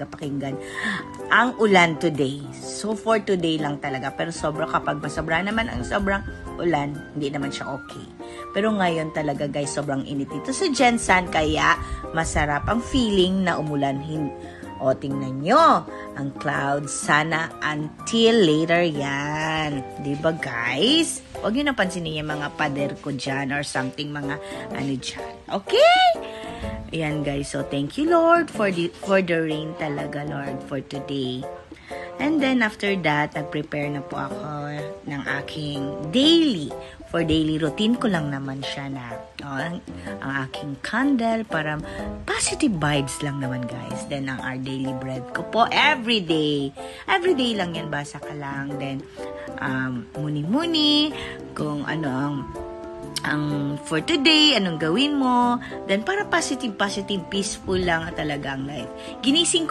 talaga pakinggan ang ulan today. So for today lang talaga. Pero kapag masobra naman ang sobrang ulan, hindi naman siya okay. Pero ngayon talaga guys, sobrang init dito sa Jensan, kaya masarap ang feeling na umulan. O, tingnan nyo, ang clouds, sana until later yan. Diba guys? Huwag nyo napansinin yung mga pader ko dyan or something, mga ano dyan. Okay? Ayan guys, so thank you Lord for the rain talaga, Lord, for today. And then after that, nag-prepare na po ako ng aking daily routine ko lang naman siya na ang aking candle para positive vibes lang naman guys. Then ang our daily bread ko po everyday lang yan, basa ka lang. Then muni-muni kung ano ang for today, anong gawin mo. Then para positive, peaceful lang talaga ang life. Ginising ko